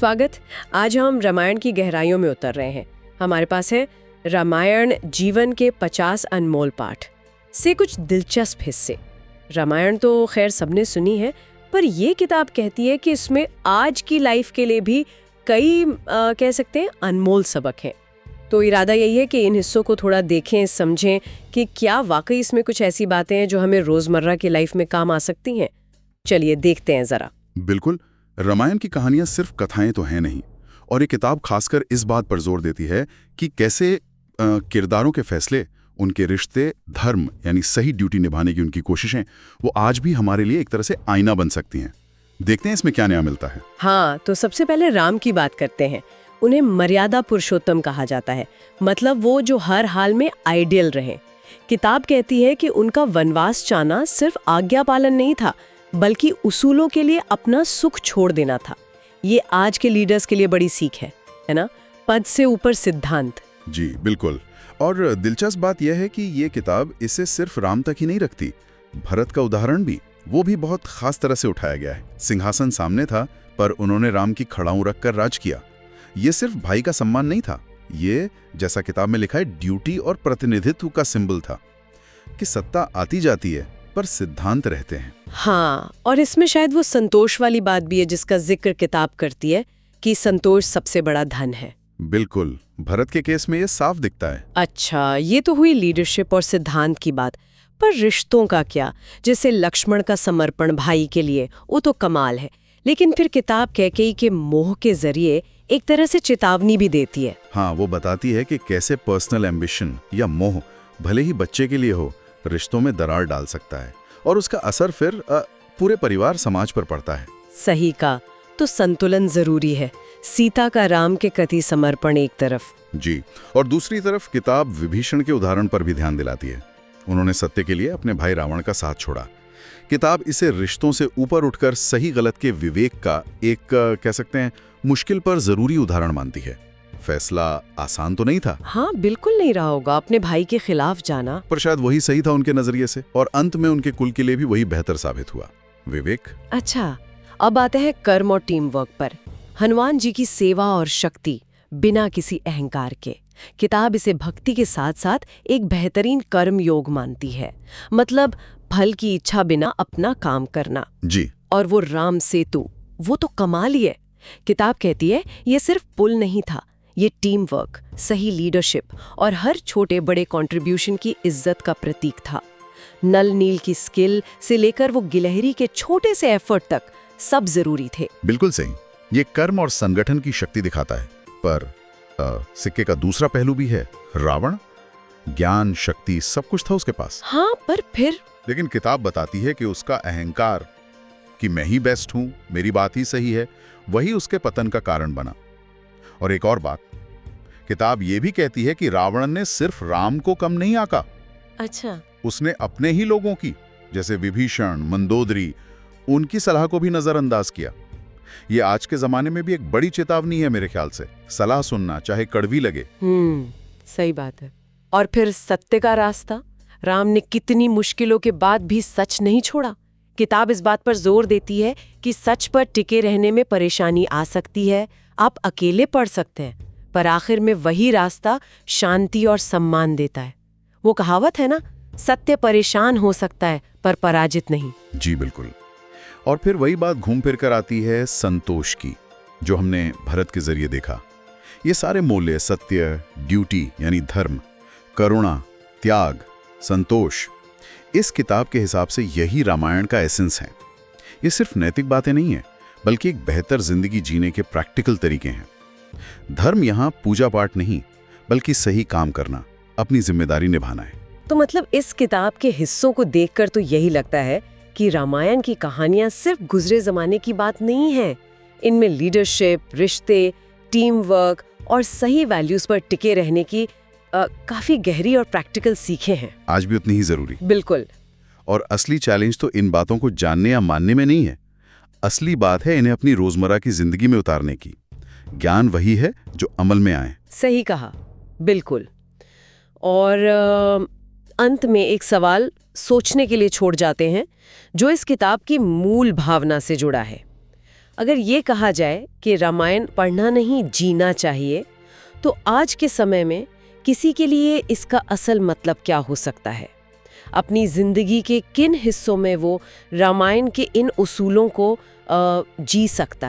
स्वागत। आज हम रामायण की गहराइयों में उतर रहे हैं। हमारे पास है रामायण जीवन के 50 अनमोल पाठ से कुछ दिलचस्प हिस्से। रामायण तो खैर सबने सुनी है, पर ये किताब कहती है कि इसमें आज की लाइफ के लिए भी कई कह सकते हैं अनमोल सबक हैं। तो इरादा यही है कि इन हिस्सों को थोड़ा देखें, समझें कि क्या वाकई इसमें कुछ ऐसी बातें हैं जो हमें रोजमर्रा की लाइफ में काम आ सकती हैं। चलिए देखते हैं जरा। बिल्कुल, रामायण की कहानियां सिर्फ कथाएं तो हैं नहीं, और ये किताब खासकर इस बात पर जोर देती है कि कैसे किरदारों के फैसले, उनके रिश्ते, धर्म यानी सही ड्यूटी निभाने की उनकी कोशिशें, वो आज भी हमारे लिए एक तरह से आईना बन सकती हैं। देखते हैं इसमें क्या नया मिलता है। हाँ, तो सबसे पहले राम की बात करते हैं। उन्हें मर्यादा पुरुषोत्तम कहा जाता है, मतलब वो जो हर हाल में आइडियल रहे। किताब कहती है कि उनका वनवास चाहना सिर्फ आज्ञा पालन नहीं था, बल्कि उसूलों के लिए अपना सुख छोड़ देना था। ये आज के लीडर्स के लिए बड़ी सीख है ना? पद से ऊपर सिद्धांत। जी बिल्कुल। और दिलचस्प बात यह है कि ये किताब इसे सिर्फ राम तक ही नहीं रखती। भरत का उदाहरण भी, वो भी बहुत खास तरह से उठाया गया है। सिंहासन सामने था, पर उन्होंने राम की खड़ाऊं रखकर राज किया। ये सिर्फ भाई का सम्मान नहीं था, ये, जैसा किताब में लिखा है, ड्यूटी और प्रतिनिधित्व का सिंबल था कि सत्ता आती जाती है पर सिद्धांत रहते हैं। हाँ, और इसमें शायद वो संतोष वाली बात भी है जिसका जिक्र किताब करती है कि संतोष सबसे बड़ा धन है। बिल्कुल, भरत के केस में ये साफ दिखता है। अच्छा, ये तो हुई लीडरशिप और सिद्धांत की बात, पर रिश्तों का क्या? जैसे लक्ष्मण का समर्पण भाई के लिए, वो तो कमाल है। लेकिन फिर किताब कैकेयी के मोह के जरिए एक तरह से चेतावनी भी देती है। हाँ, वो बताती है कि कैसे पर्सनल एम्बिशन या मोह, भले ही बच्चे के लिए हो, रिश्तों में दरार डाल सकता है, और उसका असर फिर पूरे परिवार समाज पर पड़ता है। सही का, तो संतुलन जरूरी है। सीता का राम के प्रति समर्पण एक तरफ जी, और दूसरी तरफ किताब विभीषण के उदाहरण पर भी ध्यान दिलाती है। उन्होंने सत्य के लिए अपने भाई रावण का साथ छोड़ा। किताब इसे रिश्तों से ऊपर उठकर सही गलत के विवेक का एक कह सकते हैं मुश्किल पर जरूरी उदाहरण मानती है। फैसला आसान तो नहीं था। हाँ, बिल्कुल नहीं रहा होगा अपने भाई के खिलाफ जाना, पर शायद वही सही था उनके नजरिए से, और अंत में उनके कुल के लिए भी वही बेहतर साबित हुआ। विवेक। अच्छा, अब आते हैं कर्म और टीम वर्क पर। हनुमान जी की सेवा और शक्ति बिना किसी अहंकार के। किताब इसे भक्ति के साथ साथ एक बेहतरीन कर्म योग मानती है, मतलब फल की इच्छा बिना अपना काम करना। जी। और वो राम सेतु, वो तो कमाल ही है। किताब कहती है ये सिर्फ पुल नहीं था, ये टीम वर्क, सही लीडरशिप और हर छोटे बड़े कंट्रीब्यूशन की इज्जत का प्रतीक था। नल नील की स्किल से लेकर वो गिलहरी के छोटे से एफर्ट तक सब जरूरी थे। बिल्कुल सही। ये कर्म और संगठन की शक्ति दिखाता है, पर सिक्के का दूसरा पहलू भी है। रावण, ज्ञान, शक्ति, सब कुछ था उसके पास। हाँ, पर फिर लेकिन किताब बताती है कि उसका अहंकार, कि मैं ही बेस्ट हूं, मेरी बात ही सही है, वही उसके पतन का कारण बना। और एक और बात, किताब ये भी कहती है कि रावण ने सिर्फ राम को कम नहीं आंका। अच्छा, उसने अपने ही लोगों की, जैसे विभीषण, मंदोदरी, उनकी सलाह को भी नजरअंदाज किया। ये आज के जमाने में भी एक बड़ी चेतावनी है मेरे ख्याल से। सलाह सुनना, चाहे कड़वी लगे। सही बात है। और फिर सत्य का रास्ता, राम ने कितनी मुश्किलों के बाद भी सच नहीं छोड़ा। किताब इस बात पर जोर देती है कि सच पर टिके रहने में परेशानी आ सकती है, आप अकेले पड़ सकते हैं, पर आखिर में वही रास्ता शांति और सम्मान देता है। वो कहावत है ना, सत्य परेशान हो सकता है पर पराजित नहीं। जी बिल्कुल। और फिर वही बात घूम फिर कर आती है संतोष की, जो हमने भरत के जरिए देखा। ये सारे मूल्य, सत्य, ड्यूटी यानी धर्म, करुणा, त्याग, संतोष, इस किताब के हिसाब से यही रामायण का एसेंस है। ये सिर्फ नैतिक बातें नहीं है, बल्कि एक बेहतर जिंदगी जीने के प्रैक्टिकल तरीके हैं। धर्म यहाँ पूजा पाठ नहीं, बल्कि सही काम करना, अपनी जिम्मेदारी निभाना है। तो मतलब इस किताब के हिस्सों को देखकर तो यही लगता है कि रामायण की कहानियां सिर्फ गुजरे जमाने की बात नहीं है। इनमें लीडरशिप, रिश्ते, टीम वर्क और सही वैल्यूज पर टिके रहने की काफी गहरी और प्रैक्टिकल सीखें हैं। आज भी उतनी ही जरूरी। बिल्कुल। और असली चैलेंज तो इन बातों को जानने या मानने में नहीं है, असली बात है इन्हें अपनी रोजमर्रा की जिंदगी में उतारने की। ज्ञान वही है जो अमल में आए। सही कहा, बिल्कुल। और अंत में एक सवाल सोचने के लिए छोड़ जाते हैं, जो इस किताब की मूल भावना से जुड़ा है। अगर ये कहा जाए कि रामायण पढ़ना नहीं जीना चाहिए, तो आज के समय में किसी के लिए इसका असल मतलब क्या हो सकता है? अपनी जिंदगी के किन हिस्सों में वो रामायण के इन उसूलों को जी सकता है?